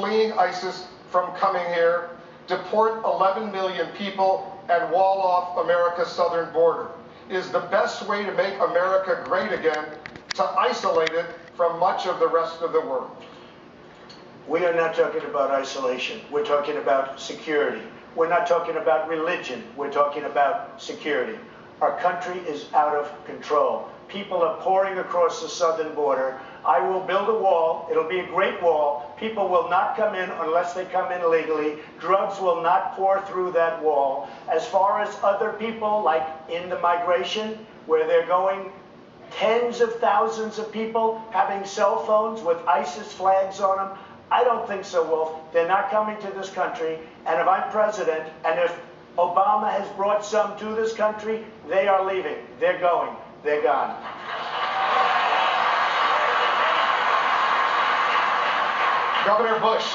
fleeing ISIS from coming here, deport 11 million people, and wall off America's southern border. Is the best way to make America great again to isolate it from much of the rest of the world? We are not talking about isolation. We're talking about security. We're not talking about religion. We're talking about security. Our country is out of control. People are pouring across the southern border. I will build a wall. It'll be a great wall. People will not come in unless they come in legally. Drugs will not pour through that wall. As far as other people, like in the migration, where they're going, tens of thousands of people having cell phones with ISIS flags on them, I don't think so, Wolf. They're not coming to this country. And if I'm president, and if Obama has brought some to this country, they are leaving. They're going. They're gone. Governor Bush,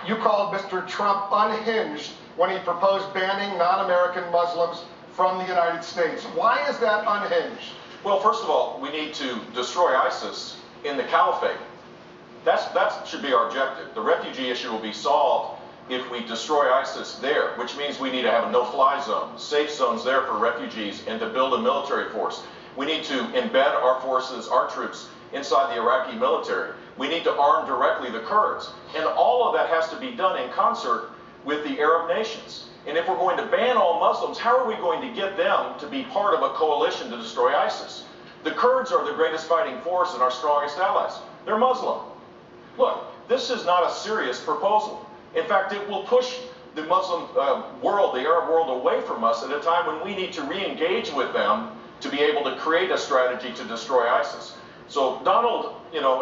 you called Mr. Trump unhinged when he proposed banning non-American Muslims from the United States. Why is that unhinged? Well, first of all, we need to destroy ISIS in the caliphate. That should be our objective. The refugee issue will be solved if we destroy ISIS there, which means we need to have a no-fly zone, safe zones there for refugees, and to build a military force. We need to embed our forces, our troops, inside the Iraqi military. We need to arm directly the Kurds. And all of that has to be done in concert with the Arab nations. And if we're going to ban all Muslims, how are we going to get them to be part of a coalition to destroy ISIS? The Kurds are the greatest fighting force and our strongest allies. They're Muslim. Look, this is not a serious proposal. In fact, it will push the Muslim world, the Arab world, away from us at a time when we need to re-engage with them to be able to create a strategy to destroy ISIS. So Donald,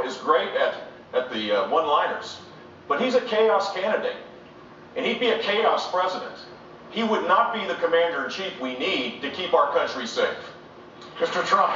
is great at the one-liners, but he's a chaos candidate, and he'd be a chaos president. He would not be the commander-in-chief we need to keep our country safe. Mr. Trump.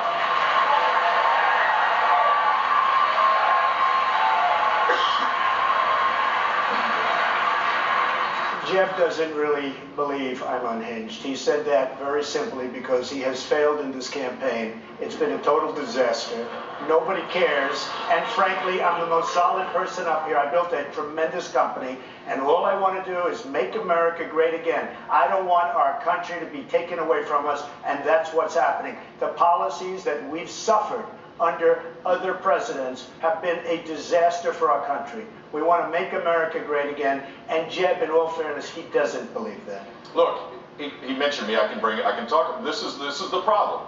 Jeff doesn't really believe I'm unhinged. He said that very simply because he has failed in this campaign. It's been a total disaster. Nobody cares. And frankly, I'm the most solid person up here. I built a tremendous company, and all I want to do is make America great again. I don't want our country to be taken away from us, and that's what's happening. The policies that we've suffered under other presidents have been a disaster for our country. We want to make America great again, and Jeb, in all fairness, he doesn't believe that. Look, he mentioned me. I can talk. This is the problem.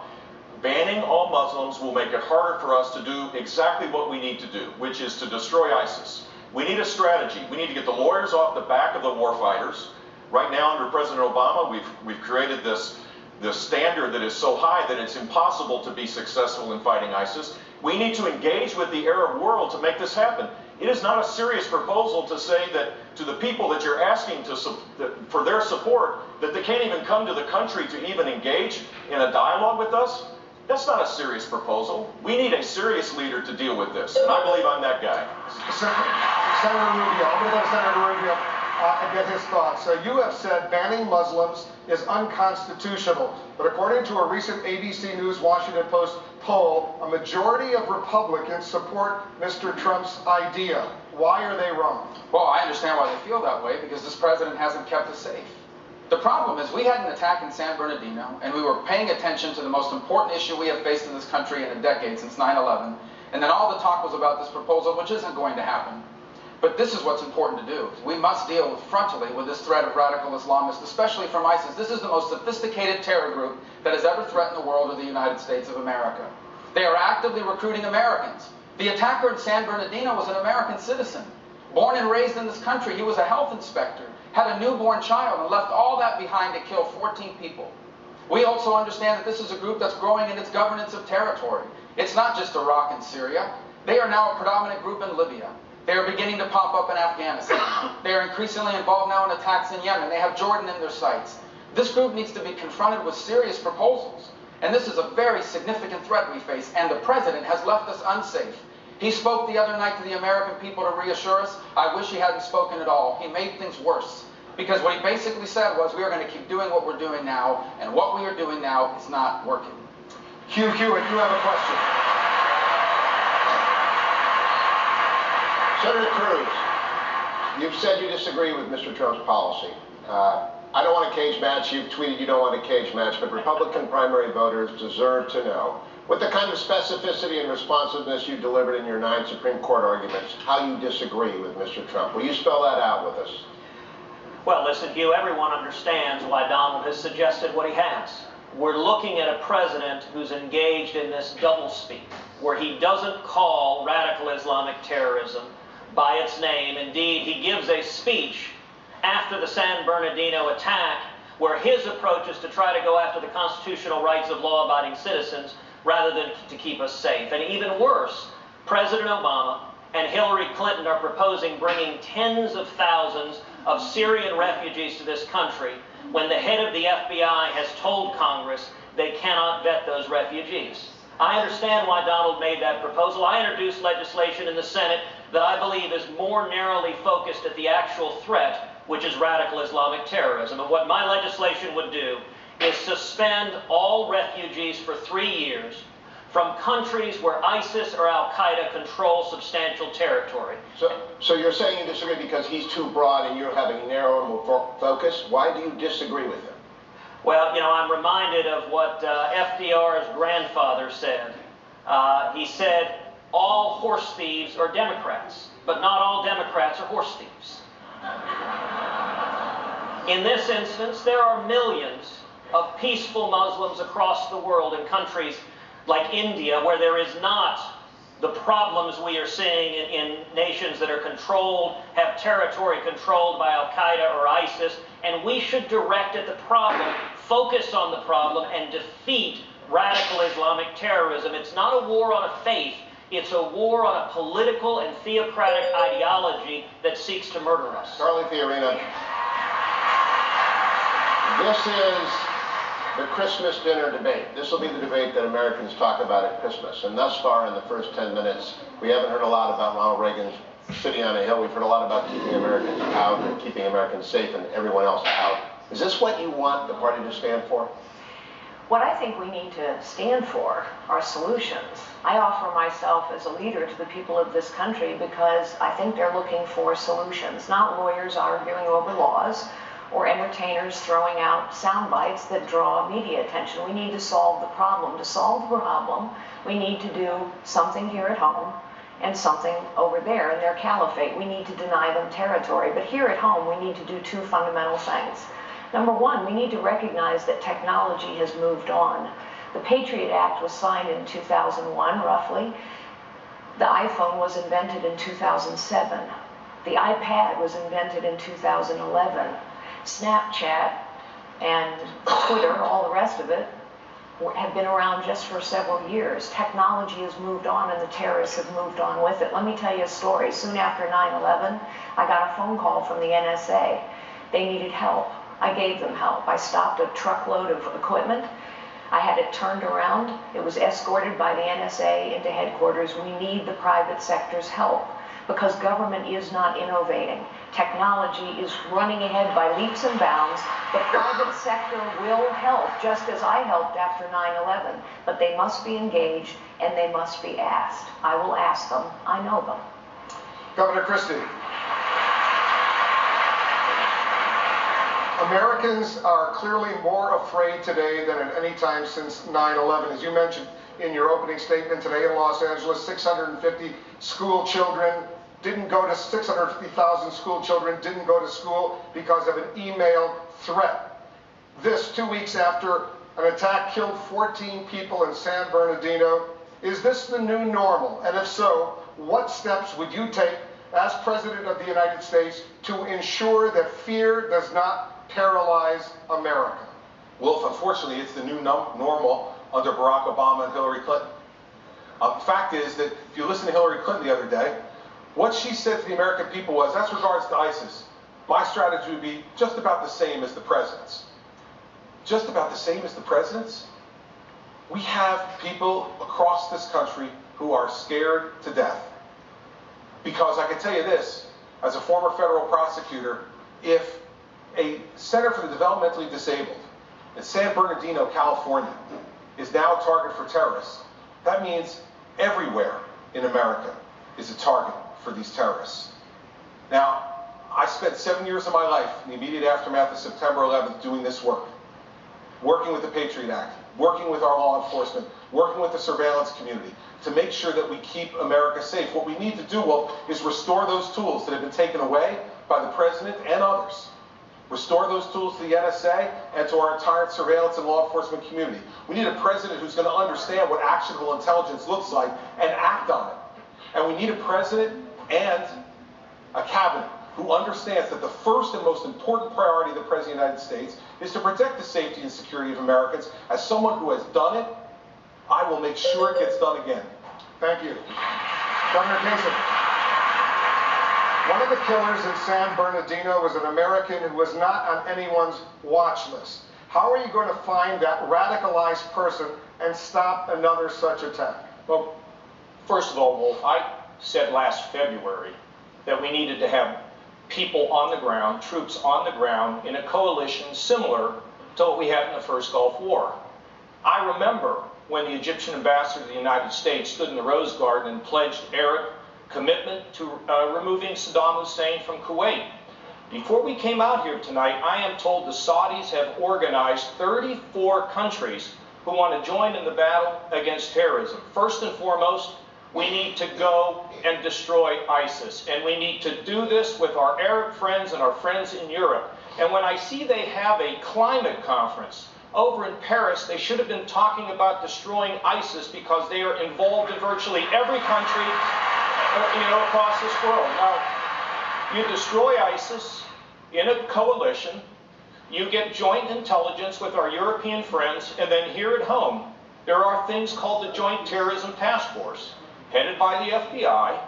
Banning all Muslims will make it harder for us to do exactly what we need to do, which is to destroy ISIS. We need a strategy. We need to get the lawyers off the back of the war fighters. Right now, under President Obama, we've created this standard that is so high that it's impossible to be successful in fighting ISIS. We need to engage with the Arab world to make this happen. It is not a serious proposal to say that to the people that you're asking for their support, that they can't even come to the country to even engage in a dialogue with us. That's not a serious proposal. We need a serious leader to deal with this, and I believe I'm that guy. Senator Rubio, I'm going to go to Senator Rubio and get his thoughts. So you have said banning Muslims is unconstitutional, but according to a recent ABC News Washington Post poll, a majority of Republicans support Mr. Trump's idea. Why are they wrong? Well, I understand why they feel that way, because this president hasn't kept us safe. The problem is we had an attack in San Bernardino, and we were paying attention to the most important issue we have faced in this country in a decade, since 9/11, and then all the talk was about this proposal, which isn't going to happen. But this is what's important to do. We must deal frontally with this threat of radical Islamists, especially from ISIS. This is the most sophisticated terror group that has ever threatened the world or the United States of America. They are actively recruiting Americans. The attacker in San Bernardino was an American citizen. Born and raised in this country, he was a health inspector, had a newborn child, and left all that behind to kill 14 people. We also understand that this is a group that's growing in its governance of territory. It's not just Iraq and Syria. They are now a predominant group in Libya. They are beginning to pop up in Afghanistan. They are increasingly involved now in attacks in Yemen. They have Jordan in their sights. This group needs to be confronted with serious proposals. And this is a very significant threat we face, and the president has left us unsafe. He spoke the other night to the American people to reassure us. I wish he hadn't spoken at all. He made things worse. Because what he basically said was, we are going to keep doing what we're doing now, and what we are doing now is not working. Hugh Hewitt, you have a question. Senator Cruz, You've said you disagree with Mr. Trump's policy. I don't want a cage match. You've tweeted you don't want a cage match, but Republican primary voters deserve to know, with the kind of specificity and responsiveness you delivered in your 9 Supreme Court arguments, how you disagree with Mr. Trump. Will you spell that out with us? Well, listen, Hugh, everyone understands why Donald has suggested what he has. We're looking at a president who's engaged in this doublespeak, where he doesn't call radical Islamic terrorism by its name. Indeed, he gives a speech after the San Bernardino attack where his approach is to try to go after the constitutional rights of law-abiding citizens rather than to keep us safe. And even worse, President Obama and Hillary Clinton are proposing bringing tens of thousands of Syrian refugees to this country when the head of the FBI has told Congress they cannot vet those refugees. I understand why Donald made that proposal. I introduced legislation in the Senate that I believe is more narrowly focused at the actual threat, which is radical Islamic terrorism. And what my legislation would do is suspend all refugees for 3 years from countries where ISIS or Al-Qaeda control substantial territory. So you're saying you disagree because he's too broad and you're having narrow focus? Why do you disagree with him? Well, you know, I'm reminded of what FDR's grandfather said. He said, all horse thieves are Democrats, but not all Democrats are horse thieves. In this instance, there are millions of peaceful Muslims across the world in countries like India where there is not the problems we are seeing in nations that are controlled, have territory controlled by Al-Qaeda or ISIS, and we should direct at the problem, focus on the problem, and defeat radical Islamic terrorism. It's not a war on a faith, it's a war on a political and theocratic ideology that seeks to murder us. Charlie Fiorina, this is the Christmas dinner debate. This will be the debate that Americans talk about at Christmas. And thus far, in the first 10 minutes, we haven't heard a lot about Ronald Reagan sitting on a hill. We've heard a lot about keeping Americans out and keeping Americans safe and everyone else out. Is this what you want the party to stand for? What I think we need to stand for are solutions. I offer myself as a leader to the people of this country because I think they're looking for solutions, not lawyers arguing over laws or entertainers throwing out sound bites that draw media attention. We need to solve the problem. To solve the problem, we need to do something here at home and something over there in their caliphate. We need to deny them territory. But here at home, we need to do 2 fundamental things. Number 1, we need to recognize that technology has moved on. The Patriot Act was signed in 2001, roughly. The iPhone was invented in 2007. The iPad was invented in 2011. Snapchat and Twitter, all the rest of it, have been around just for several years. Technology has moved on and the terrorists have moved on with it. Let me tell you a story. Soon after 9/11, I got a phone call from the NSA. They needed help. I gave them help. I stopped a truckload of equipment. I had it turned around. It was escorted by the NSA into headquarters. We need the private sector's help because government is not innovating. Technology is running ahead by leaps and bounds. The private sector will help, just as I helped after 9/11, but they must be engaged and they must be asked. I will ask them. I know them. Governor Christie. Americans are clearly more afraid today than at any time since 9/11. As you mentioned in your opening statement today in Los Angeles, 650 school children didn't go to 650,000 school children didn't go to school because of an email threat. This 2 weeks after an attack killed 14 people in San Bernardino. Is this the new normal? And if so, what steps would you take as President of the United States to ensure that fear does not paralyze America? Wolf, unfortunately, it's the new normal under Barack Obama and Hillary Clinton. The fact is that if you listen to Hillary Clinton the other day, what she said to the American people was, as regards to ISIS, my strategy would be just about the same as the president's. Just about the same as the president's? We have people across this country who are scared to death. Because I can tell you this, as a former federal prosecutor, if a Center for the Developmentally Disabled in San Bernardino, California, is now a target for terrorists, that means everywhere in America is a target for these terrorists. Now, spent 7 years of my life in the immediate aftermath of September 11th doing this work. Working with the Patriot Act, working with our law enforcement, working with the surveillance community to make sure that we keep America safe. What we need to do, well, is restore those tools that have been taken away by the president and others. Restore those tools to the NSA and to our entire surveillance and law enforcement community. We need a president who's going to understand what actionable intelligence looks like and act on it. And we need a president and a cabinet who understands that the first and most important priority of the President of the United States is to protect the safety and security of Americans. As someone who has done it, I will make sure it gets done again. Thank you. Governor Kasich. One of the killers in San Bernardino was an American who was not on anyone's watch list. How are you going to find that radicalized person and stop another such attack? Well, first of all, Wolf, I said last February that we needed to have people on the ground, troops on the ground, in a coalition similar to what we had in the first Gulf War. I remember when the Egyptian ambassador to the United States stood in the Rose Garden and pledged Arab commitment to removing Saddam Hussein from Kuwait. Before we came out here tonight, I am told the Saudis have organized 34 countries who want to join in the battle against terrorism. First and foremost, we need to go and destroy ISIS. And we need to do this with our Arab friends and our friends in Europe. And when I see they have a climate conference over in Paris, they should have been talking about destroying ISIS because they are involved in virtually every country across this world. Now, you destroy ISIS in a coalition, you get joint intelligence with our European friends, and then here at home, there are things called the Joint Terrorism Task Force, headed by the FBI,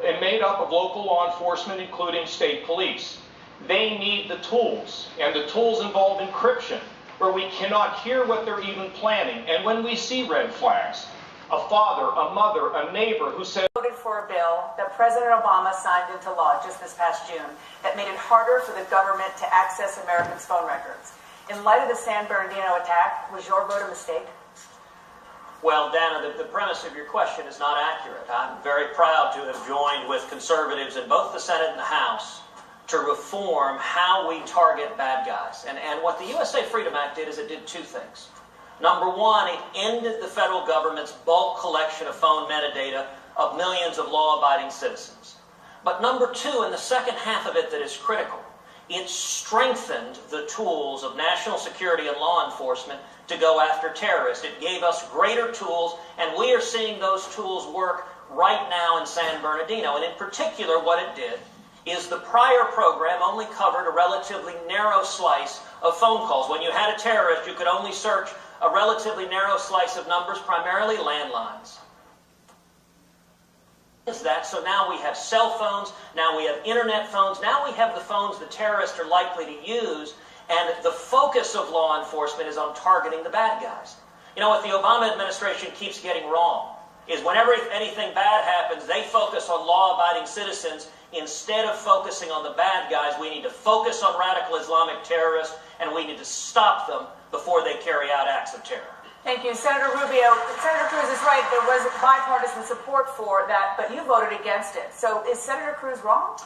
and made up of local law enforcement, including state police. They need the tools, and the tools involve encryption, where we cannot hear what they're even planning. And when we see red flags, a father, a mother, a neighbor who said, voted for a bill that President Obama signed into law just this past June that made it harder for the government to access Americans' phone records. In light of the San Bernardino attack, was your vote a mistake? Well, Dana, the premise of your question is not accurate. I'm very proud to have joined with conservatives in both the Senate and the House to reform how we target bad guys. And what the USA Freedom Act did is it did two things. Number one, it ended the federal government's bulk collection of phone metadata of millions of law-abiding citizens. But number two, and the second half of it that is critical, it strengthened the tools of national security and law enforcement to go after terrorists. It gave us greater tools, and we are seeing those tools work right now in San Bernardino. And in particular, what it did is the prior program only covered a relatively narrow slice of phone calls. When you had a terrorist, you could only search a relatively narrow slice of numbers, primarily landlines. So now we have cell phones, now we have internet phones, now we have the phones the terrorists are likely to use, and the focus of law enforcement is on targeting the bad guys. You know what the Obama administration keeps getting wrong is whenever anything bad happens, they focus on law-abiding citizens instead of focusing on the bad guys. We need to focus on radical Islamic terrorists, and we need to stop them before they carry out acts of terror. Thank you. Senator Rubio, Senator Cruz is right. There was bipartisan support for that, but you voted against it. So is Senator Cruz wrong?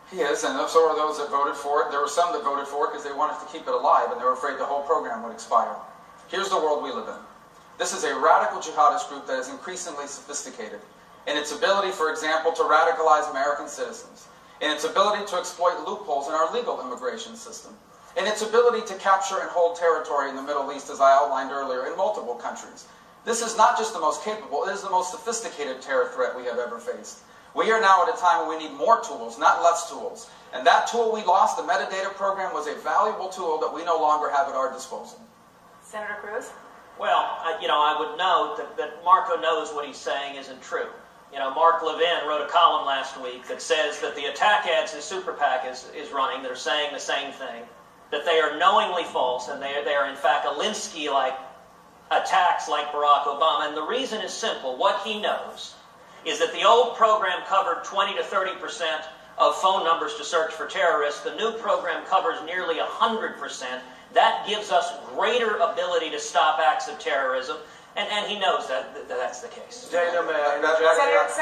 He is, and so are those that voted for it. There were some that voted for it because they wanted to keep it alive, and they were afraid the whole program would expire. Here's the world we live in. This is a radical jihadist group that is increasingly sophisticated in its ability, for example, to radicalize American citizens, in its ability to exploit loopholes in our legal immigration system, in its ability to capture and hold territory in the Middle East, as I outlined earlier, in multiple countries. This is not just the most capable, it is the most sophisticated terror threat we have ever faced. We are now at a time when we need more tools, not less tools. And that tool we lost, the metadata program, was a valuable tool that we no longer have at our disposal. Senator Cruz? Well, I would note that Marco knows what he's saying isn't true. Mark Levin wrote a column last week that says that the attack ads his super PAC is running, they're saying the same thing, that they are knowingly false, and they are in fact Alinsky-like attacks like Barack Obama. And the reason is simple. What he knows is that the old program covered 20 to 30% of phone numbers to search for terrorists. The new program covers nearly 100%. That gives us greater ability to stop acts of terrorism. And he knows that's the case. Dana, may I interject?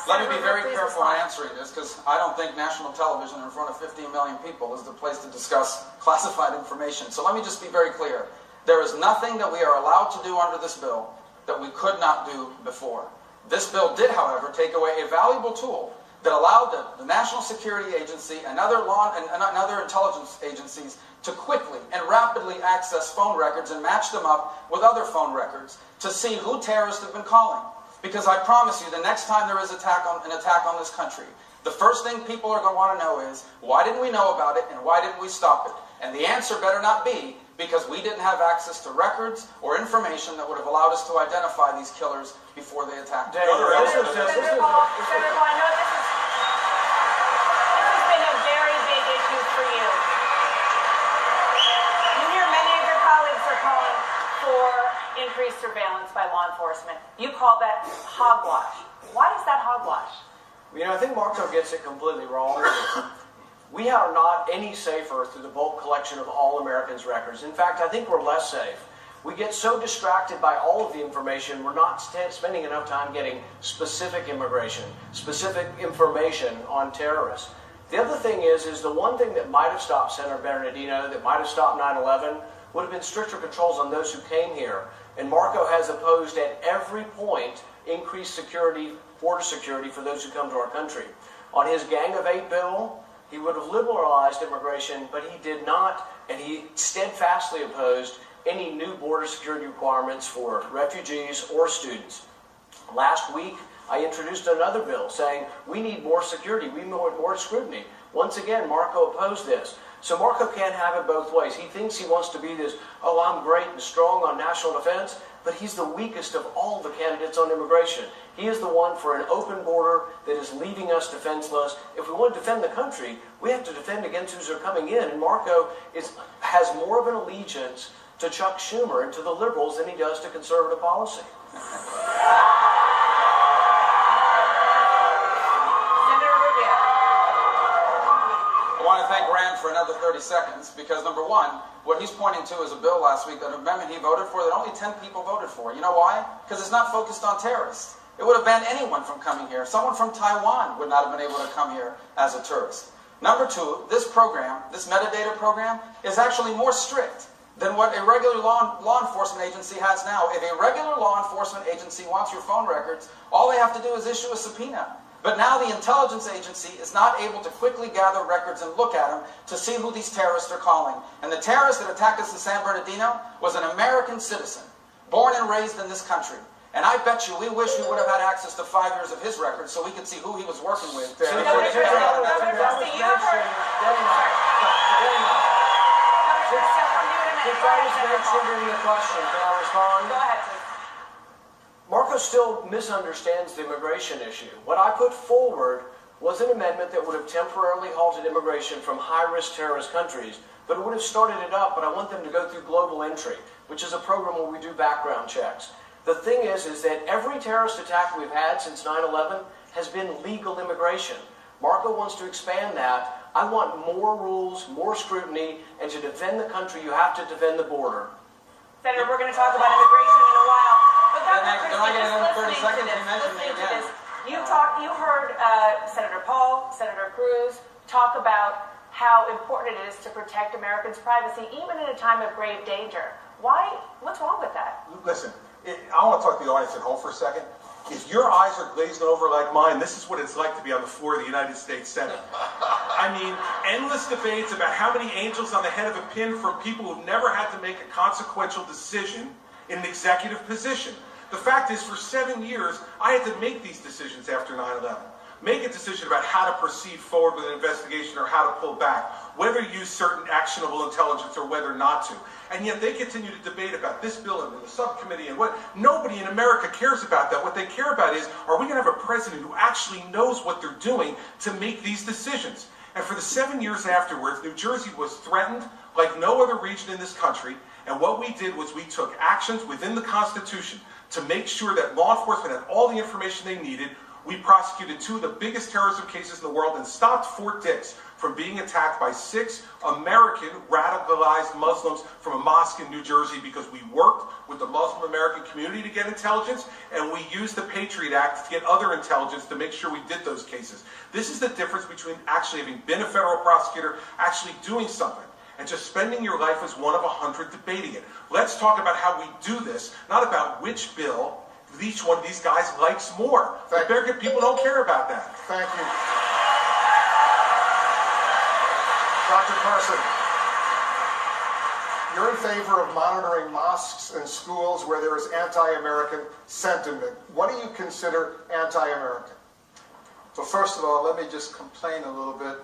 Let me be very please careful in respond. answering this, because I don't think national television in front of 15 million people is the place to discuss classified information. So let me just be very clear. There is nothing that we are allowed to do under this bill that we could not do before. This bill did, however, take away a valuable tool that allowed the National Security Agency and other intelligence agencies to quickly and rapidly access phone records and match them up with other phone records to see who terrorists have been calling. Because I promise you, the next time there is an attack on this country, the first thing people are going to want to know is, why didn't we know about it and why didn't we stop it? And the answer better not be because we didn't have access to records or information that would have allowed us to identify these killers before they attacked. Senator Paul, I know this has been a very big issue for you. You hear many of your colleagues are calling for increased surveillance by law enforcement. You call that hogwash. Why is that hogwash? You know, I think Marco gets it completely wrong. We are not any safer through the bulk collection of all Americans' records. In fact, I think we're less safe. We get so distracted by all of the information, we're not spending enough time getting specific information on terrorists. The other thing is the one thing that might have stopped Senator Bernardino, that might have stopped 9/11, would have been stricter controls on those who came here. And Marco has opposed at every point increased security, border security for those who come to our country. On his Gang of Eight bill, he would have liberalized immigration, but he did not, and he steadfastly opposed any new border security requirements for refugees or students. Last week, I introduced another bill saying we need more security, we need more scrutiny. Once again, Marco opposed this. So Marco can't have it both ways. He thinks he wants to be this, oh, I'm great and strong on national defense, but he's the weakest of all the candidates on immigration. He is the one for an open border that is leaving us defenseless. If we want to defend the country, we have to defend against those who are coming in. And Marco has more of an allegiance to Chuck Schumer and to the liberals than he does to conservative policy. Senator Rubio. I want to thank Rand for another 30 seconds because, number one, what he's pointing to is a bill last week, an amendment he voted for that only 10 people voted for. You know why? Because it's not focused on terrorists. It would have banned anyone from coming here. Someone from Taiwan would not have been able to come here as a tourist. Number two, this program, this metadata program, is actually more strict than what a regular law enforcement agency has now. If a regular law enforcement agency wants your phone records, all they have to do is issue a subpoena. But now the intelligence agency is not able to quickly gather records and look at them to see who these terrorists are calling. And the terrorist that attacked us in San Bernardino was an American citizen, born and raised in this country. And I bet you we wish we would have had access to 5 years of his records so we could see who he was working with. Governor Christie, you heard. Since I was mentioned in the question, can I respond? Go ahead, please. Marco still misunderstands the immigration issue. What I put forward was an amendment that would have temporarily halted immigration from high-risk terrorist countries, but it would have started it up, but I want them to go through global entry, which is a program where we do background checks. The thing is that every terrorist attack we've had since 9/11 has been legal immigration. Marco wants to expand that. I want more rules, more scrutiny, and to defend the country, you have to defend the border. Senator, we're going to talk about immigration in a while. But Dr. Can I get another 30 seconds? You mentioned me again. You heard Senator Paul, Senator Cruz talk about how important it is to protect Americans' privacy, even in a time of grave danger. Why? What's wrong with that? Listen, I want to talk to the audience at home for a second. If your eyes are glazing over like mine, this is what it's like to be on the floor of the United States Senate. I mean, endless debates about how many angels on the head of a pin from people who've never had to make a consequential decision in an executive position. The fact is, for 7 years, I had to make these decisions after 9/11. Make a decision about how to proceed forward with an investigation or how to pull back, whether to use certain actionable intelligence or whether not to. And yet they continue to debate about this bill and the subcommittee and what. Nobody in America cares about that. What they care about is, are we going to have a president who actually knows what they're doing to make these decisions? And for the 7 years afterwards, New Jersey was threatened like no other region in this country. And what we did was we took actions within the Constitution to make sure that law enforcement had all the information they needed. We prosecuted 2 of the biggest terrorism cases in the world and stopped Fort Dix. from being attacked by 6 American radicalized Muslims from a mosque in New Jersey because we worked with the Muslim American community to get intelligence, and we used the Patriot Act to get other intelligence to make sure we did those cases. This is the difference between actually having been a federal prosecutor, actually doing something, and just spending your life as one of 100 debating it. Let's talk about how we do this, not about which bill each one of these guys likes more. The American people don't care about that. Thank you. Dr. Carson, you're in favor of monitoring mosques and schools where there is anti-American sentiment. What do you consider anti-American? Well, first of all, let me just complain a little bit.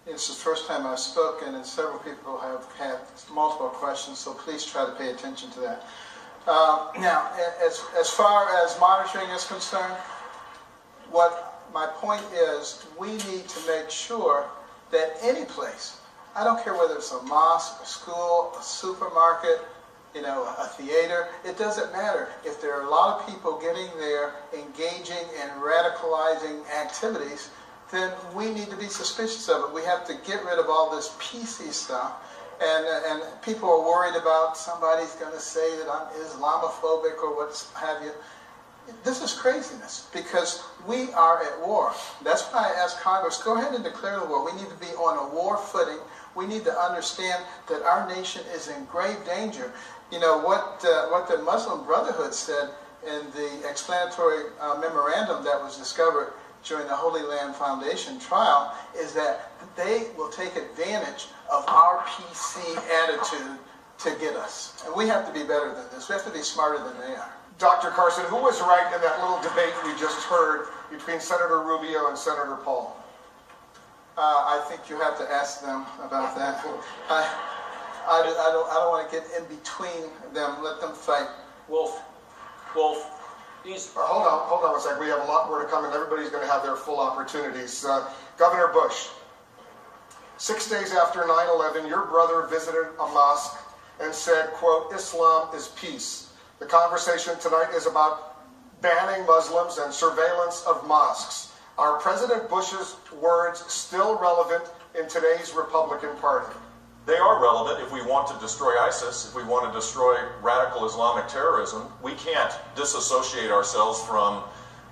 It's the first time I've spoken, and several people have had multiple questions, so please try to pay attention to that. Now, as far as monitoring is concerned, what my point is, we need to make sure that any place, I don't care whether it's a mosque, a school, a supermarket, a theater, it doesn't matter. If there are a lot of people getting there, engaging in radicalizing activities, then we need to be suspicious of it. We have to get rid of all this PC stuff. And people are worried about somebody's going to say that I'm Islamophobic or what have you. This is craziness because we are at war. That's why I asked Congress, go ahead and declare the war. We need to be on a war footing. We need to understand that our nation is in grave danger. You know, what the Muslim Brotherhood said in the explanatory memorandum that was discovered during the Holy Land Foundation trial is that they will take advantage of our PC attitude to get us. And we have to be better than this. We have to be smarter than they are. Dr. Carson, who was right in that little debate we just heard between Senator Rubio and Senator Paul? I think you have to ask them about that. I don't want to get in between them. Let them fight. Wolf, these... Hold on a second. We have a lot more to come, and everybody's going to have their full opportunities. Governor Bush, 6 days after 9/11, your brother visited a mosque and said, quote, Islam is peace. The conversation tonight is about banning Muslims and surveillance of mosques. Are President Bush's words still relevant in today's Republican Party? They are relevant if we want to destroy ISIS, if we want to destroy radical Islamic terrorism. We can't disassociate ourselves from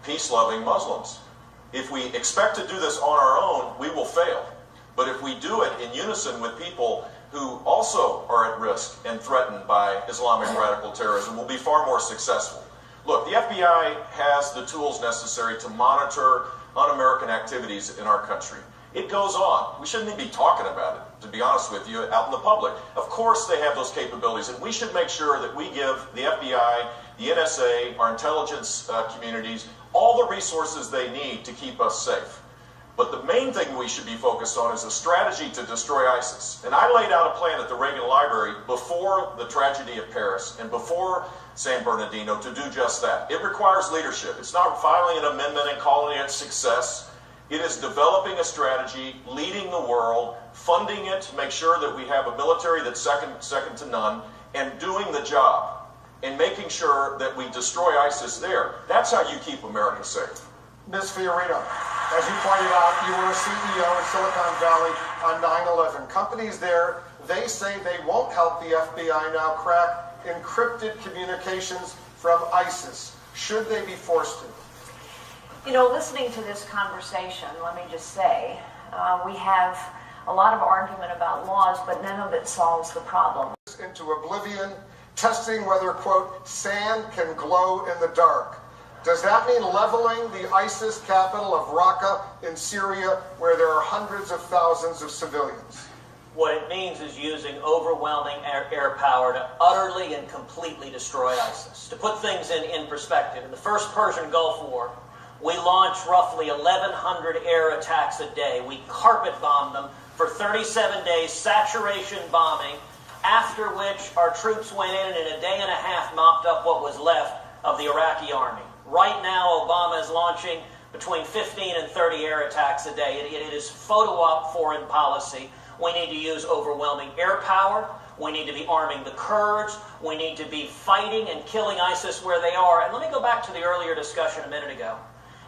peace-loving Muslims. If we expect to do this on our own, we will fail. But if we do it in unison with people who also are at risk and threatened by Islamic radical terrorism, we'll be far more successful. Look, the FBI has the tools necessary to monitor un-American activities in our country. It goes on. We shouldn't even be talking about it, to be honest with you, out in the public. Of course they have those capabilities, and we should make sure that we give the FBI, the NSA, our intelligence communities, all the resources they need to keep us safe. But the main thing we should be focused on is a strategy to destroy ISIS. And I laid out a plan at the Reagan Library before the tragedy of Paris and before San Bernardino to do just that. It requires leadership. It's not filing an amendment and calling it success. It is developing a strategy, leading the world, funding it to make sure that we have a military that's second to none, and doing the job, and making sure that we destroy ISIS there. That's how you keep America safe. Ms. Fiorito, as you pointed out, you were a CEO in Silicon Valley on 9/11. Companies there, they say they won't help the FBI now crack encrypted communications from ISIS. Should they be forced to? You know, listening to this conversation, let me just say, we have a lot of argument about laws, but none of it solves the problem. Into oblivion, testing whether, quote, sand can glow in the dark. Does that mean leveling the ISIS capital of Raqqa in Syria, where there are hundreds of thousands of civilians? What it means is using overwhelming air power to utterly and completely destroy ISIS. To put things in perspective, in the first Persian Gulf War, we launched roughly 1,100 air attacks a day. We carpet bombed them for 37 days, saturation bombing, after which our troops went in and in a day and a half mopped up what was left of the Iraqi army. Right now, Obama is launching between 15 and 30 air attacks a day. It is photo-op foreign policy. We need to use overwhelming air power. We need to be arming the Kurds. We need to be fighting and killing ISIS where they are. And let me go back to the earlier discussion a minute ago.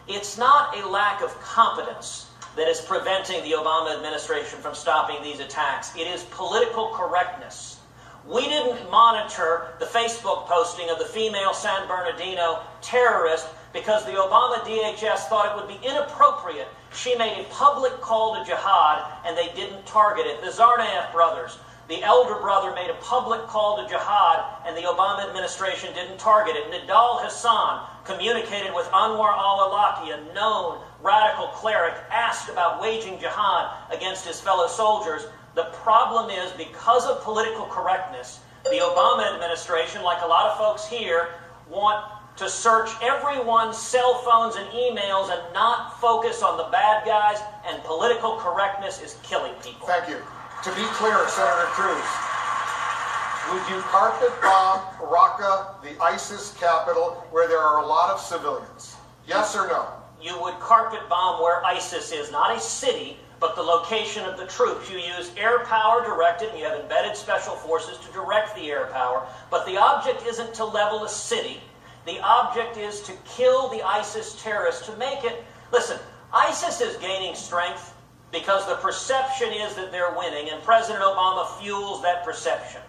It's not a lack of competence that is preventing the Obama administration from stopping these attacks. It is political correctness. We didn't monitor the Facebook posting of the female San Bernardino terrorist because the Obama DHS thought it would be inappropriate. She made a public call to jihad, and they didn't target it. The Tsarnaev brothers, the elder brother, made a public call to jihad, and the Obama administration didn't target it. Nidal Hassan communicated with Anwar al-Awlaki, a known radical cleric, asked about waging jihad against his fellow soldiers. The problem is, because of political correctness, the Obama administration, like a lot of folks here, want to search everyone's cell phones and emails and not focus on the bad guys, and political correctness is killing people. Thank you. To be clear, Senator Cruz, would you carpet bomb Raqqa, the ISIS capital, where there are a lot of civilians? Yes or no? You would carpet bomb where ISIS is, not a city, but the location of the troops. You use air power directed, and you have embedded special forces to direct the air power, but the object isn't to level a city. The object is to kill the ISIS terrorists, to make it... Listen, ISIS is gaining strength because the perception is that they're winning, and President Obama fuels that perception.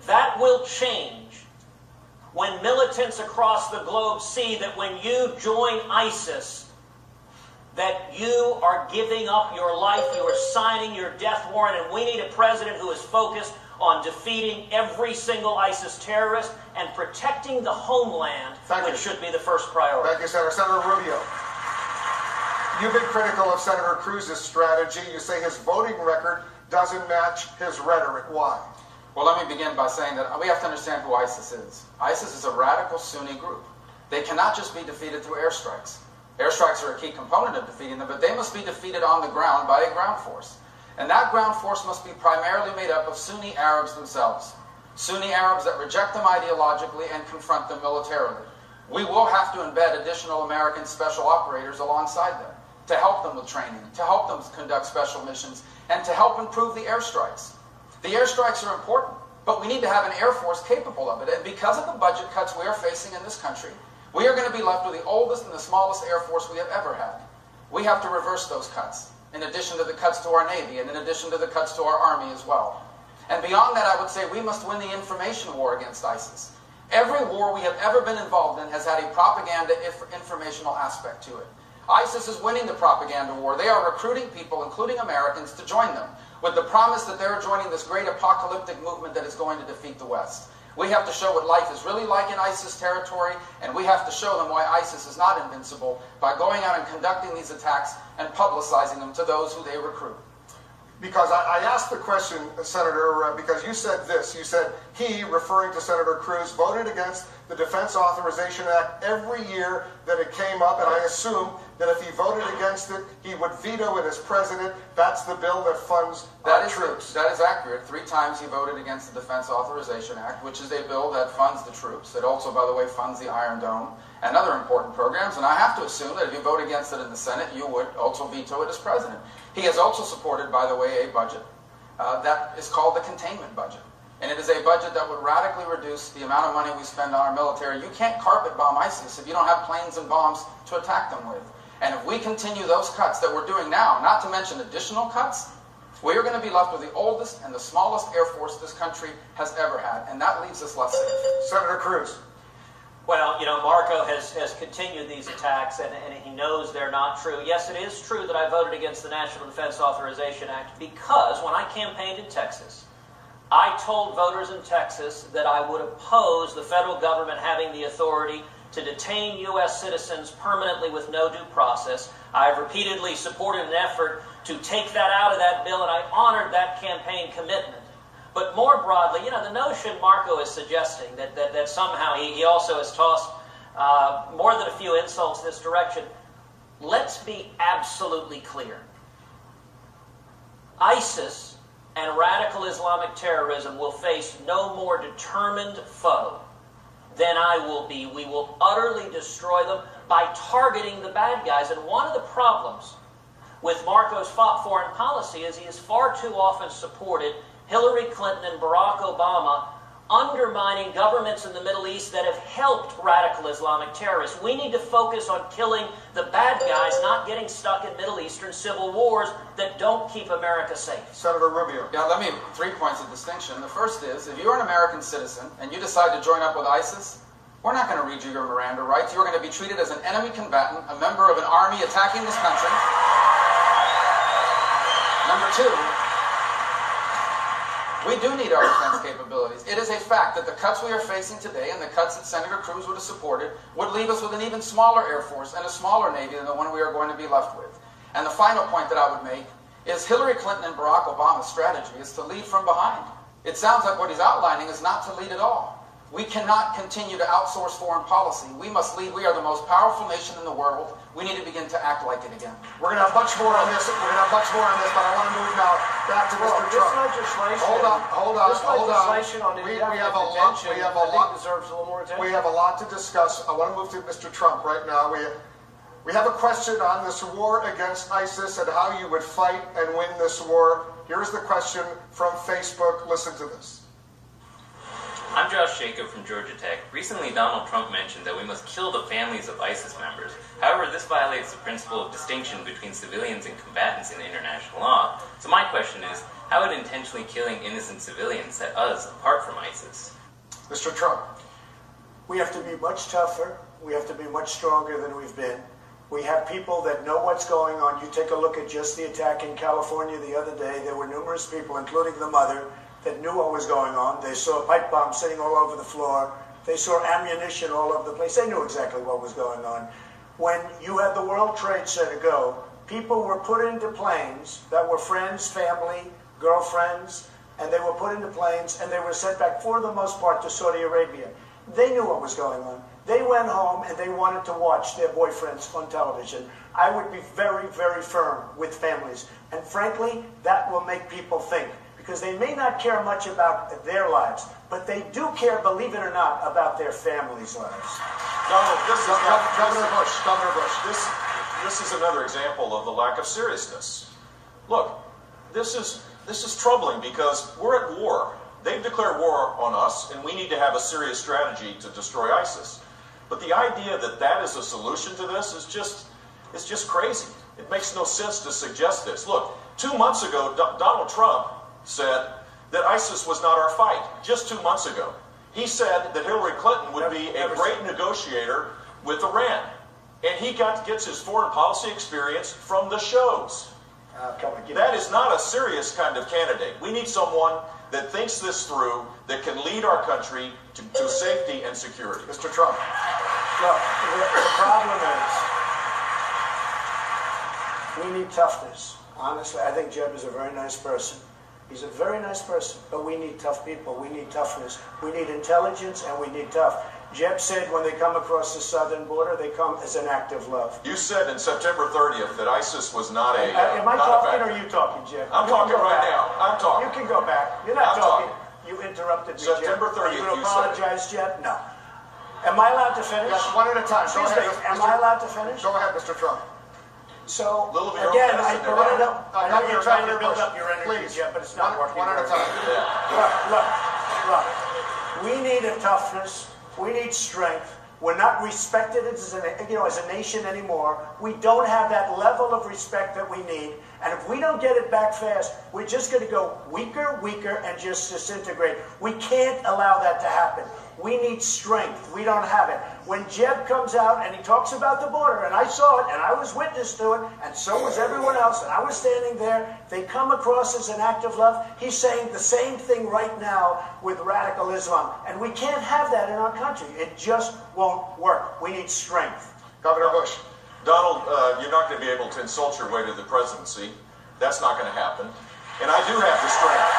That will change when militants across the globe see that when you join ISIS, that you are giving up your life, you are signing your death warrant, and we need a president who is focused on defeating every single ISIS terrorist and protecting the homeland, which should be the first priority. Thank you, Senator. Senator Rubio, you've been critical of Senator Cruz's strategy. You say his voting record doesn't match his rhetoric. Why? Well, let me begin by saying that we have to understand who ISIS is. ISIS is a radical Sunni group. They cannot just be defeated through airstrikes. Airstrikes are a key component of defeating them, but they must be defeated on the ground by a ground force. And that ground force must be primarily made up of Sunni Arabs themselves. Sunni Arabs that reject them ideologically and confront them militarily. We will have to embed additional American special operators alongside them to help them with training, to help them conduct special missions, and to help improve the airstrikes. The airstrikes are important, but we need to have an air force capable of it. And because of the budget cuts we are facing in this country, we are going to be left with the oldest and the smallest air force we have ever had. We have to reverse those cuts, in addition to the cuts to our Navy, and in addition to the cuts to our Army as well. And beyond that, I would say we must win the information war against ISIS. Every war we have ever been involved in has had a propaganda informational aspect to it. ISIS is winning the propaganda war. They are recruiting people, including Americans, to join them, with the promise that they're joining this great apocalyptic movement that is going to defeat the West. We have to show what life is really like in ISIS territory, and we have to show them why ISIS is not invincible by going out and conducting these attacks and publicizing them to those who they recruit. Because I asked the question, Senator, because you said this. You said he, referring to Senator Cruz, voted against the Defense Authorization Act every year that it came up, and I assume that if he voted against it, he would veto it as president. That's the bill that funds our troops. That is accurate. 3 times he voted against the Defense Authorization Act, which is a bill that funds the troops. It also, by the way, funds the Iron Dome and other important programs. And I have to assume that if you vote against it in the Senate, you would also veto it as president. He has also supported, by the way, a budget that is called the containment budget. And it is a budget that would radically reduce the amount of money we spend on our military. You can't carpet bomb ISIS if you don't have planes and bombs to attack them with. And if we continue those cuts that we're doing now, not to mention additional cuts, we are going to be left with the oldest and the smallest air force this country has ever had. And that leaves us less safe. Senator Cruz. Well, you know, Marco has continued these attacks, and he knows they're not true. Yes, it is true that I voted against the National Defense Authorization Act because when I campaigned in Texas, I told voters in Texas that I would oppose the federal government having the authority to detain U.S. citizens permanently with no due process. I've repeatedly supported an effort to take that out of that bill, and I honored that campaign commitment. But more broadly, you know, the notion Marco is suggesting that somehow he also has tossed more than a few insults this direction. Let's be absolutely clear. ISIS and radical Islamic terrorism will face no more determined foe than I will be. We will utterly destroy them by targeting the bad guys. And one of the problems with Marco's foreign policy is he has far too often supported Hillary Clinton and Barack Obama undermining governments in the Middle East that have helped radical Islamic terrorists. We need to focus on killing the bad guys, not getting stuck in Middle Eastern civil wars that don't keep America safe. Senator Rubio. Yeah, 3 points of distinction. The first is, if you're an American citizen and you decide to join up with ISIS, we're not going to read you your Miranda rights. You're going to be treated as an enemy combatant, a member of an army attacking this country. Number two, we do need our defense capabilities. It is a fact that the cuts we are facing today and the cuts that Senator Cruz would have supported would leave us with an even smaller Air Force and a smaller Navy than the one we are going to be left with. And the final point that I would make is Hillary Clinton and Barack Obama's strategy is to lead from behind. It sounds like what he's outlining is not to lead at all. We cannot continue to outsource foreign policy. We must lead. We are the most powerful nation in the world. We need to begin to act like it again. We're going to have much more on this. But I want to move now back to Mr. Trump. Hold on. This legislation on indefinite detention, I think deserves a little more attention. We have a lot to discuss. I want to move to Mr. Trump right now. We have a question on this war against ISIS and how you would fight and win this war. Here's the question from Facebook. Listen to this. I'm Josh Jacob from Georgia Tech. Recently, Donald Trump mentioned that we must kill the families of ISIS members. However, this violates the principle of distinction between civilians and combatants in international law. So my question is, how would intentionally killing innocent civilians set us apart from ISIS? Mr. Trump. We have to be much tougher. We have to be much stronger than we've been. We have people that know what's going on. You take a look at just the attack in California the other day. There were numerous people, including the mother, that knew what was going on. They saw pipe bombs sitting all over the floor. They saw ammunition all over the place. They knew exactly what was going on. When you had the World Trade Center go, people were put into planes that were friends, family, girlfriends, and they were put into planes and they were sent back, for the most part, to Saudi Arabia. They knew what was going on. They went home and they wanted to watch their boyfriends on television. I would be very, very firm with families. And frankly, that will make people think. Because they may not care much about their lives, but they do care, believe it or not, about their families' lives. Donald, Governor Bush, this is another example of the lack of seriousness. Look, this is troubling because we're at war. They've declared war on us, and we need to have a serious strategy to destroy ISIS. But the idea that that is a solution to this is just crazy. It makes no sense to suggest this. Look, 2 months ago, Donald Trump said that ISIS was not our fight, just 2 months ago. He said that Hillary Clinton would be a great negotiator with Iran. And he gets his foreign policy experience from the shows. That is not a serious kind of candidate. We need someone that thinks this through, that can lead our country to safety and security. Mr. Trump. Look, the problem is, we need toughness. Honestly, I think Jeb is a very nice person. He's a very nice person, but we need tough people. We need toughness. We need intelligence, and we need tough. Jeb said when they come across the southern border, they come as an act of love. You said in September 30th that ISIS was not a am I talking or are you talking, Jeb? I'm talking right now. I'm talking. You can go back. You're not talking. You interrupted me, September 30th, Jeb. Are you going to you said apologize, Jeb? No. Am I allowed to finish? Yes, one at a time. Go ahead, Am I allowed to finish? Go ahead, Mr. Trump. So, again, I know you're trying to build up your energy, Please. Jeb, but it's not working. One at a time. Look. We need a toughness. We need strength. We're not respected as a nation anymore. We don't have that level of respect that we need. And if we don't get it back fast, we're just going to go weaker, and just disintegrate. We can't allow that to happen. We need strength. We don't have it. When Jeb comes out and he talks about the border, and I saw it, and I was witness to it, and so was everyone else, and I was standing there, they come across as an act of love. He's saying the same thing right now with radical Islam. And we can't have that in our country. It just won't work. We need strength. Governor Bush. Donald, you're not going to be able to insult your way to the presidency. That's not going to happen. And I do have the strength.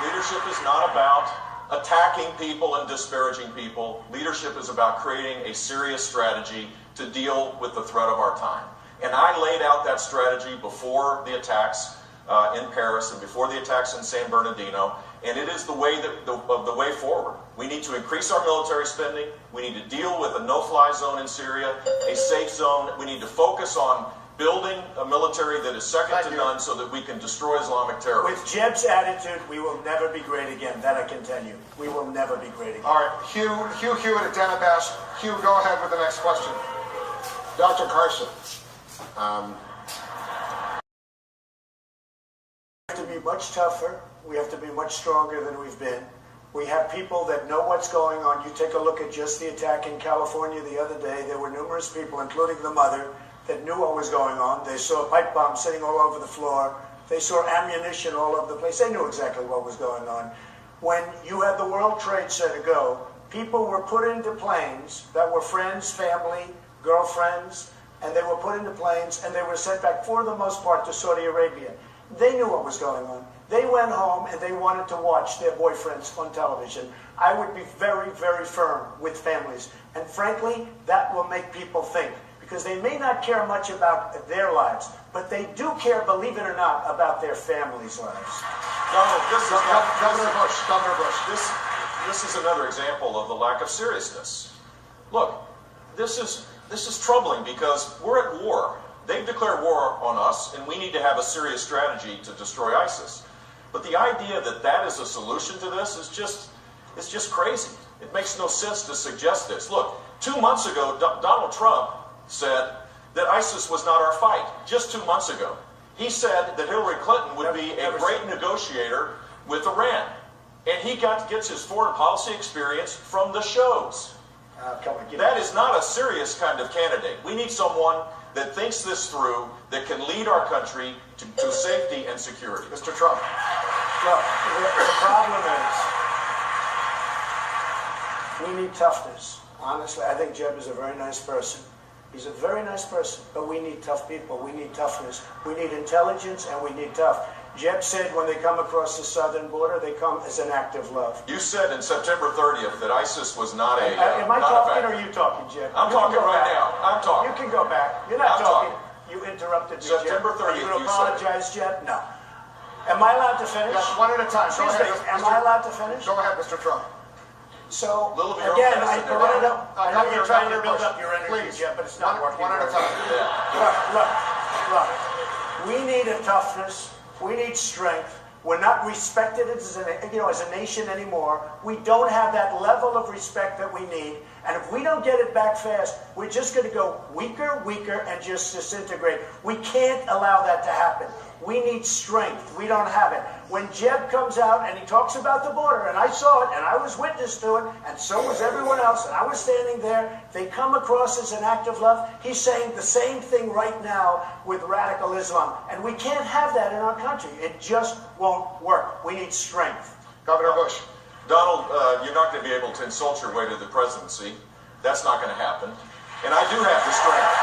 Leadership is not about attacking people and disparaging people. Leadership is about creating a serious strategy to deal with the threat of our time. And I laid out that strategy before the attacks in Paris and before the attacks in San Bernardino, and it is the way the way forward. We need to increase our military spending. We need to deal with a no-fly zone in Syria, a safe zone. We need to focus on building a military that is second to none so that we can destroy Islamic terrorism. With Jeb's attitude, we will never be great again. That I can tell you. We will never be great again. All right, Hugh Hewitt at Danabash. Hugh, go ahead with the next question. Dr. Carson, we have to be much tougher. We have to be much stronger than we've been. We have people that know what's going on. You take a look at just the attack in California the other day. There were numerous people, including the mother, that knew what was going on. They saw pipe bombs sitting all over the floor. They saw ammunition all over the place. They knew exactly what was going on. When you had the World Trade Center go, people were put into planes that were friends, family, girlfriends, and they were put into planes and they were sent back, for the most part, to Saudi Arabia. They knew what was going on. They went home and they wanted to watch their boyfriends on television. I would be very, very firm with families. And frankly, that will make people think. Because they may not care much about their lives, but they do care, believe it or not, about their families' lives. Donald, this is Governor Bush. This is another example of the lack of seriousness. Look, this is troubling because we're at war. They've declared war on us, and we need to have a serious strategy to destroy ISIS. But the idea that that is a solution to this is just crazy. It makes no sense to suggest this. Look, 2 months ago, Donald Trump said that ISIS was not our fight. Just 2 months ago. He said that Hillary Clinton would be a great negotiator with Iran. And he gets his foreign policy experience from the shows. That is not a serious kind of candidate. We need someone that thinks this through, that can lead our country to safety and security. Mr. Trump. Look, the problem is, we need toughness. Honestly, I think Jeb is a very nice person. He's a very nice person, but we need tough people. We need toughness. We need intelligence, and we need tough. Jeb said when they come across the southern border, they come as an act of love. You said in September 30th that ISIS was not a Am I talking or are you talking, Jeb? I'm talking right now. I'm talking. You can go back. You're not talking. You interrupted me, September 30th, Are you going to you said apologize, Jeb? No. Am I allowed to finish? Yes, one at a time. Go ahead. Am I allowed to finish? Go ahead, Mr. Trump. So, Little bit again, of I know you're trying to build up your energy, Please. Jeb, but it's not working. One at a time. Look. We need a toughness. We need strength. We're not respected as a nation anymore. We don't have that level of respect that we need. And if we don't get it back fast, we're just going to go weaker, and just disintegrate. We can't allow that to happen. We need strength. We don't have it. When Jeb comes out and he talks about the border, and I saw it, and I was witness to it, and so was everyone else, and I was standing there, they come across as an act of love. He's saying the same thing right now with radical Islam. And we can't have that in our country. It just won't work. We need strength. Governor Bush. Donald, you're not going to be able to insult your way to the presidency. That's not going to happen. And I do have the strength.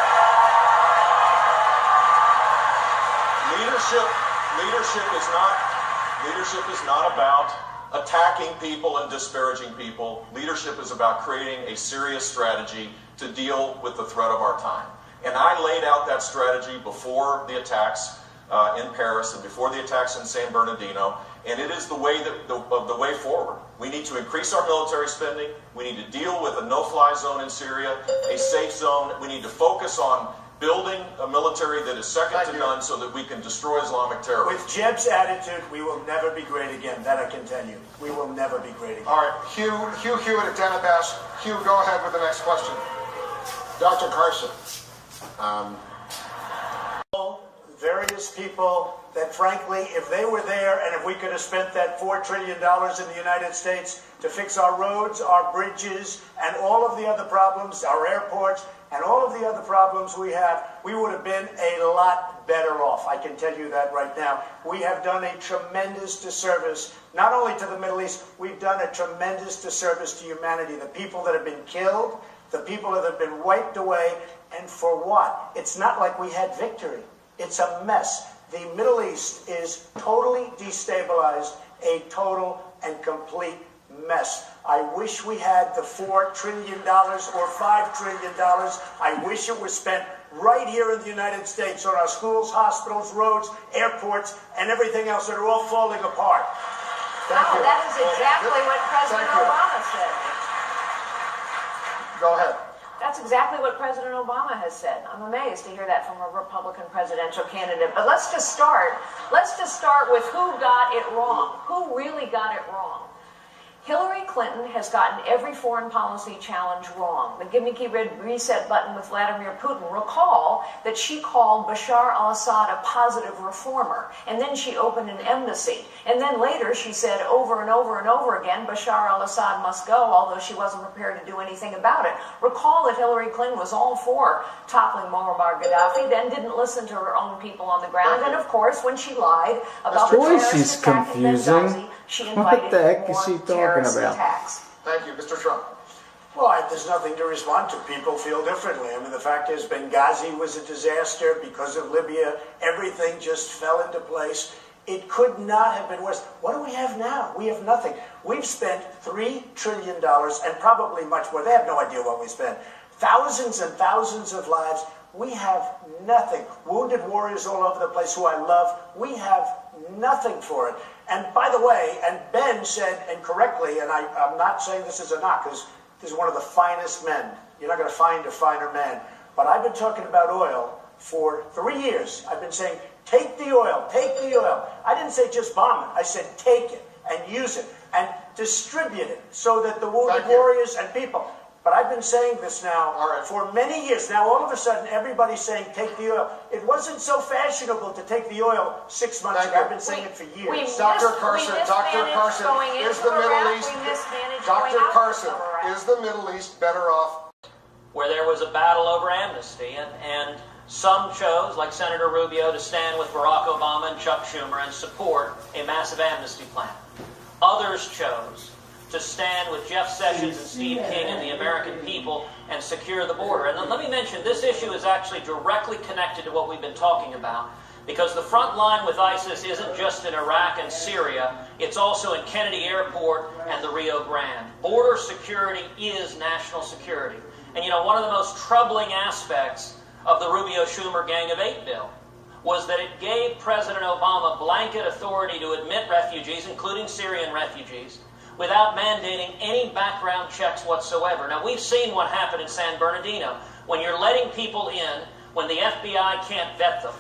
Leadership is not about attacking people and disparaging people. Leadership is about creating a serious strategy to deal with the threat of our time. And I laid out that strategy before the attacks in Paris and before the attacks in San Bernardino, and it is the way forward. We need to increase our military spending. We need to deal with a no-fly zone in Syria, a safe zone. We need to focus on building a military that is second to none so that we can destroy Islamic terrorism. With Jeb's attitude, we will never be great again. That I can tell you. We will never be great again. All right, Hugh Hewitt at Danabash. Hugh, go ahead with the next question. Dr. Carson, various people that frankly, if they were there and if we could have spent that $4 trillion in the United States to fix our roads, our bridges, and all of the other problems, our airports, and all of the other problems we have, we would have been a lot better off. I can tell you that right now. We have done a tremendous disservice, not only to the Middle East, we've done a tremendous disservice to humanity. The people that have been killed, the people that have been wiped away, and for what? It's not like we had victory. It's a mess. The Middle East is totally destabilized, a total and complete mess. I wish we had the $4 trillion or $5 trillion. I wish it was spent right here in the United States on our schools, hospitals, roads, airports, and everything else that are all falling apart. That is exactly what President Obama said. Go ahead. That's exactly what President Obama has said. I'm amazed to hear that from a Republican presidential candidate. But let's just start with who got it wrong. Who really got it wrong? Hillary Clinton has gotten every foreign policy challenge wrong. The gimmicky red reset button with Vladimir Putin. Recall that she called Bashar al-Assad a positive reformer, and then she opened an embassy. And then later she said over and over and over again, Bashar al-Assad must go, although she wasn't prepared to do anything about it. Recall that Hillary Clinton was all for toppling Muammar Gaddafi, then didn't listen to her own people on the ground. And of course, when she lied about the terrorist attack in Benghazi, she invited What the heck is she more talking terrorist about? attacks. Thank you, Mr. Trump. Well, there's nothing to respond to. People feel differently. I mean, the fact is Benghazi was a disaster because of Libya. Everything just fell into place. It could not have been worse. What do we have now? We have nothing. We've spent $3 trillion and probably much more. They have no idea what we spent. Thousands and thousands of lives. We have nothing. Wounded warriors all over the place who I love. We have nothing for it. And by the way, and Ben said, and correctly, and I'm not saying this is a knock, because this is one of the finest men. You're not going to find a finer man. But I've been talking about oil for 3 years. I've been saying, take the oil, take the oil. I didn't say just bomb it. I said take it and use it and distribute it so that the wounded warriors and people. But I've been saying this now for many years. Now all of a sudden everybody's saying take the oil. It wasn't so fashionable to take the oil 6 months ago. I've been saying it for years. Dr. Carson, is the Middle East, Dr. Carson, is the Middle East better off? Where there was a battle over amnesty, and some chose, like Senator Rubio, to stand with Barack Obama and Chuck Schumer and support a massive amnesty plan. Others chose to stand with Jeff Sessions and Steve King and the American people and secure the border. And then let me mention, this issue is actually directly connected to what we've been talking about, because the front line with ISIS isn't just in Iraq and Syria, it's also in Kennedy Airport and the Rio Grande. Border security is national security. And you know, one of the most troubling aspects of the Rubio-Schumer Gang of Eight bill was that it gave President Obama blanket authority to admit refugees, including Syrian refugees, without mandating any background checks whatsoever. Now, we've seen what happened in San Bernardino. When you're letting people in, when the FBI can't vet them,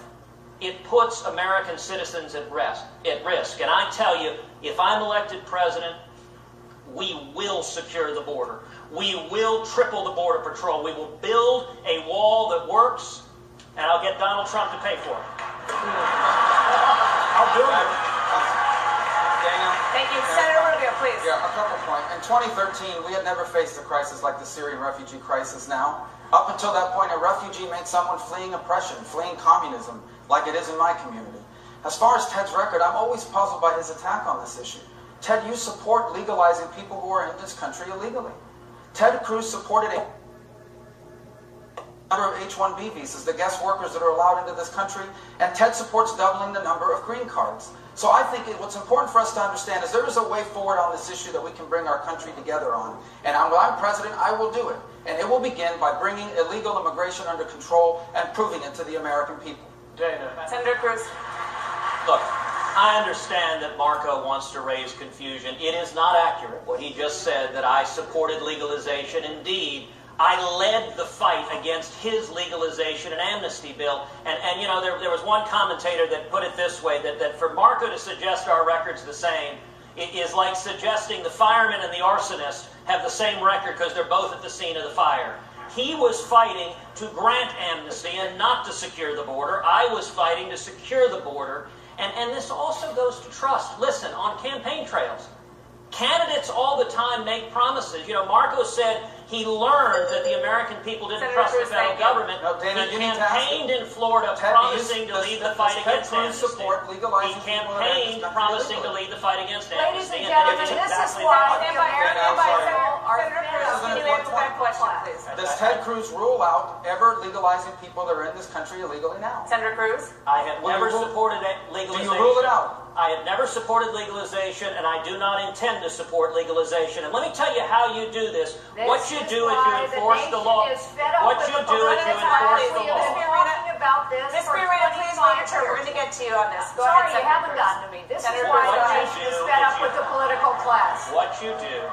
it puts American citizens at risk. And I tell you, if I'm elected president, we will secure the border. We will triple the Border Patrol. We will build a wall that works, and I'll get Donald Trump to pay for it. I'll do it. Daniel. Thank you. Senator Rubio, please. Yeah, a couple points. In 2013, we had never faced a crisis like the Syrian refugee crisis now. Up until that point, a refugee meant someone fleeing oppression, fleeing communism, like it is in my community. As far as Ted's record, I'm always puzzled by his attack on this issue. Ted, you support legalizing people who are in this country illegally. Ted Cruz supported a number of H-1B visas, the guest workers that are allowed into this country, and Ted supports doubling the number of green cards. So I think what's important for us to understand is there is a way forward on this issue that we can bring our country together on. And when I'm president, I will do it. And it will begin by bringing illegal immigration under control and proving it to the American people. Senator Cruz. Look, I understand that Marco wants to raise confusion. It is not accurate what he just said, that I supported legalization. Indeed, I led the fight against his legalization and amnesty bill. And you know, there was one commentator that put it this way, that for Marco to suggest our record's the same, it is like suggesting the fireman and the arsonist have the same record because they're both at the scene of the fire. He was fighting to grant amnesty and not to secure the border. I was fighting to secure the border. And this also goes to trust. Listen, on campaign trails, candidates all the time make promises. You know, Marco said he learned that the American people didn't trust the federal government. No, Dana, he campaigned in Florida promising to lead the fight against amnesty. He campaigned promising to lead the fight against amnesty. Ladies and gentlemen, this is why the American people are Does Ted Cruz rule out ever legalizing people that are in this country illegally now? Senator Cruz? I have never supported legalization. Do you rule it out? I have never supported legalization, and I do not intend to support legalization. And let me tell you how you do this. What you do is you enforce the law. What you do is you enforce the law. Ms. Fiorina, please wait your turn. We're going to get to you on this. Go ahead, Sorry, you haven't gotten to me. This is Senator why Cruz, the nation is fed up with the political class. What you do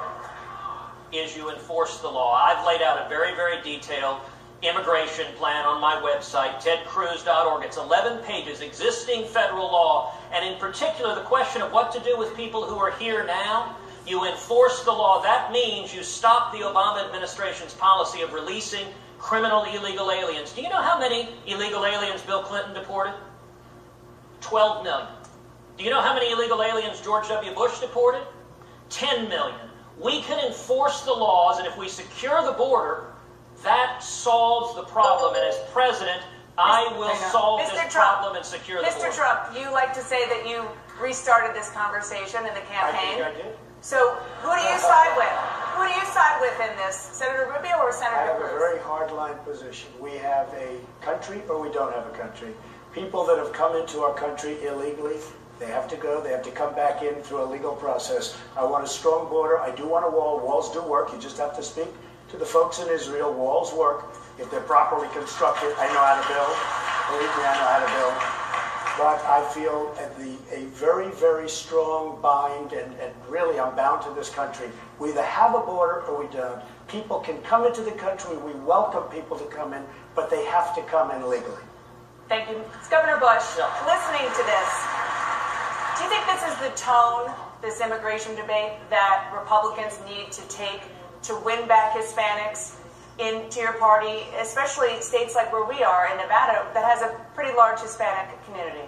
is you enforce the law. I've laid out a very, very detailed immigration plan on my website, tedcruz.org. It's 11 pages, existing federal law, and in particular the question of what to do with people who are here now. You enforce the law. That means you stop the Obama administration's policy of releasing criminal illegal aliens. Do you know how many illegal aliens Bill Clinton deported? 12 million. Do you know how many illegal aliens George W. Bush deported? 10 million. We can enforce the laws, and if we secure the border, that solves the problem. And as president, I will solve this problem and secure the border. Mr. Trump, you like to say that you restarted this conversation in the campaign. I think I did. So who do you side with? Who do you side with in this? Senator Rubio or Senator Cruz? I have a very hard-line position. We have a country or we don't have a country. People that have come into our country illegally, they have to go. They have to come back in through a legal process. I want a strong border. I do want a wall. Walls do work. You just have to speak to the folks in Israel. Walls work if they're properly constructed. I know how to build. Believe me, I know how to build. But I feel a very, very strong bind, and really I'm bound to this country. We either have a border or we don't. People can come into the country. We welcome people to come in, but they have to come in legally. Thank you. It's Governor Bush. Listening to this, do you think this is the tone, this immigration debate, that Republicans need to take to win back Hispanics into your party, especially states like where we are in Nevada that has a pretty large Hispanic community?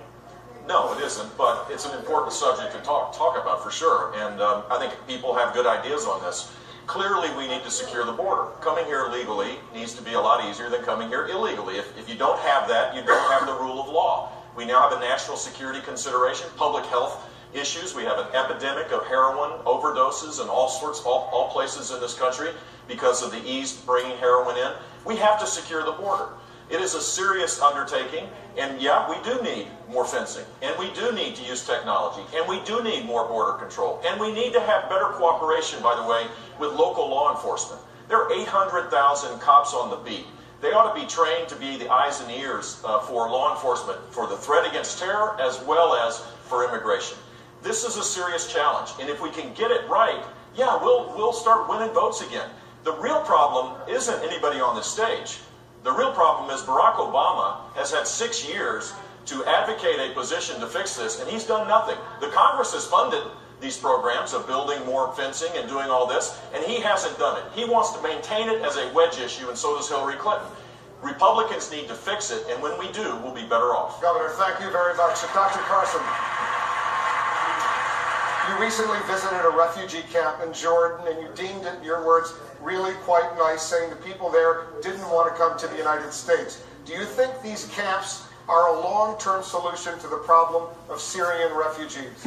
No, it isn't, but it's an important subject to talk about for sure. And I think people have good ideas on this. Clearly, we need to secure the border. Coming here legally needs to be a lot easier than coming here illegally. If you don't have that, you don't have the rule of law. We now have a national security consideration, public health issues. We have an epidemic of heroin overdoses in all places in this country because of the ease bringing heroin in. We have to secure the border. It is a serious undertaking, and yeah, we do need more fencing, and we do need to use technology, and we do need more border control, and we need to have better cooperation, by the way, with local law enforcement. There are 800,000 cops on the beat. They ought to be trained to be the eyes and ears for law enforcement, for the threat against terror as well as for immigration. This is a serious challenge, and if we can get it right, yeah, we'll start winning votes again. The real problem isn't anybody on this stage. The real problem is Barack Obama has had 6 years to advocate a position to fix this, and he's done nothing. The Congress has funded these programs of building more fencing and doing all this, and he hasn't done it. He wants to maintain it as a wedge issue, and so does Hillary Clinton. Republicans need to fix it, and when we do, we'll be better off. Governor, thank you very much. Dr. Carson, you recently visited a refugee camp in Jordan, and you deemed it, your words, really quite nice, saying the people there didn't want to come to the United States. Do you think these camps are a long-term solution to the problem of Syrian refugees?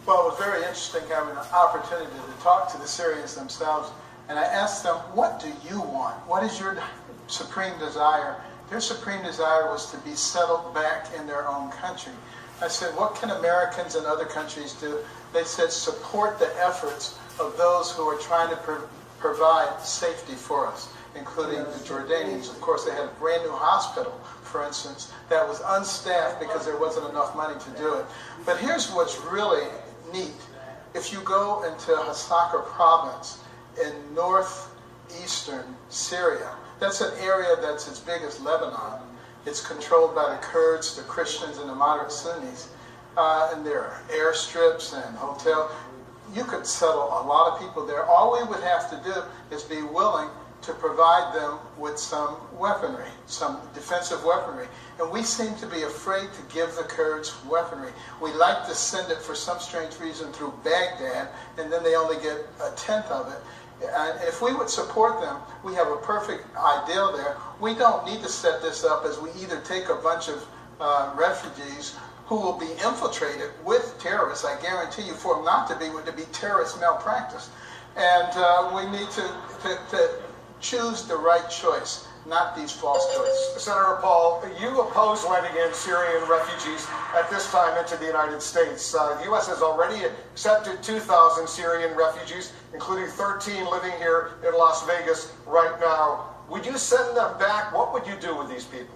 Well, it was very interesting having an opportunity to talk to the Syrians themselves, and I asked them, what do you want? What is your supreme desire? Their supreme desire was to be settled back in their own country. I said, what can Americans and other countries do? They said, support the efforts of those who are trying to provide safety for us, including the Jordanians. Of course, they had a brand new hospital, for instance, that was unstaffed because there wasn't enough money to do it. But here's what's really neat. If you go into Hasaka province in northeastern Syria, that's an area that's as big as Lebanon. It's controlled by the Kurds, the Christians, and the moderate Sunnis. And there are airstrips and hotels. You could settle a lot of people there. All we would have to do is be willing to provide them with some weaponry, some defensive weaponry. And we seem to be afraid to give the Kurds weaponry. We like to send it for some strange reason through Baghdad, and then they only get a tenth of it. And if we would support them, we have a perfect ideal there. We don't need to set this up as we either take a bunch of refugees who will be infiltrated with terrorists. I guarantee you, for them not to be, would to be terrorist malpractice. And we need to choose the right choice, not these false choices. Senator Paul, you oppose letting in Syrian refugees at this time into the United States. The U.S. has already accepted 2,000 Syrian refugees, including 13 living here in Las Vegas right now. Would you send them back? What would you do with these people?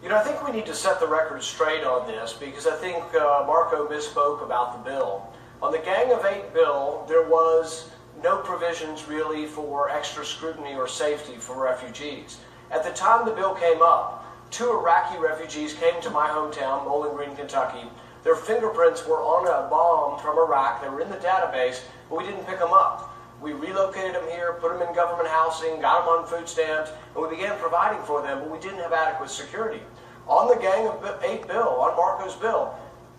You know, I think we need to set the record straight on this, because I think Marco misspoke about the bill. On the Gang of 8 bill, there was no provisions really for extra scrutiny or safety for refugees. At the time the bill came up, 2 Iraqi refugees came to my hometown, Bowling Green, Kentucky. Their fingerprints were on a bomb from Iraq. They were in the database, but we didn't pick them up. We relocated them here, put them in government housing, got them on food stamps, and we began providing for them, but we didn't have adequate security. On the Gang of 8 bill, on Marco's bill,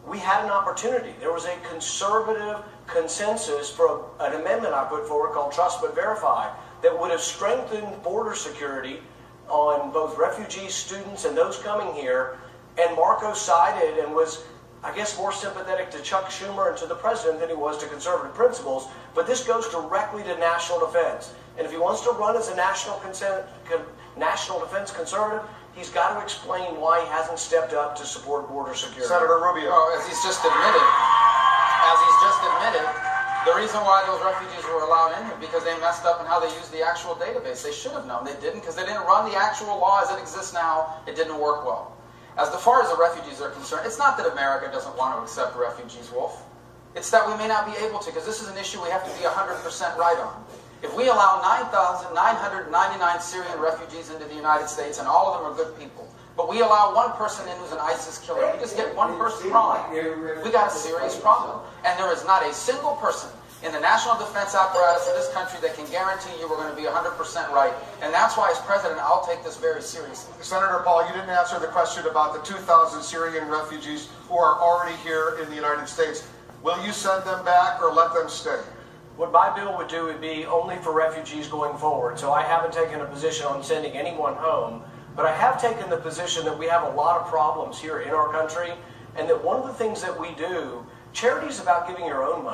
we had an opportunity. There was a conservative consensus for an amendment I put forward called Trust But Verify that would have strengthened border security on both refugees, students, and those coming here. And Marco sided and was, I guess, more sympathetic to Chuck Schumer and to the president than he was to conservative principles. But this goes directly to national defense. And if he wants to run as a national defense conservative, he's got to explain why he hasn't stepped up to support border security. Senator Rubio. As he's just admitted, the reason why those refugees were allowed in here because they messed up in how they used the actual database. They should have known. They didn't because they didn't run the actual law as it exists now. It didn't work well. As far as the refugees are concerned, it's not that America doesn't want to accept refugees, Wolf. It's that we may not be able to, because this is an issue we have to be 100% right on. If we allow 9,999 Syrian refugees into the United States, and all of them are good people, but we allow one person in who's an ISIS killer, we just get one person wrong, we got a serious problem. And there is not a single person in the national defense apparatus of this country that can guarantee you we're going to be 100% right. And that's why, as president, I'll take this very seriously. Senator Paul, you didn't answer the question about the 2,000 Syrian refugees who are already here in the United States. Will you send them back or let them stay? What my bill would do would be only for refugees going forward. So I haven't taken a position on sending anyone home, but I have taken the position that we have a lot of problems here in our country, and that one of the things that we do, charity is about giving your own money.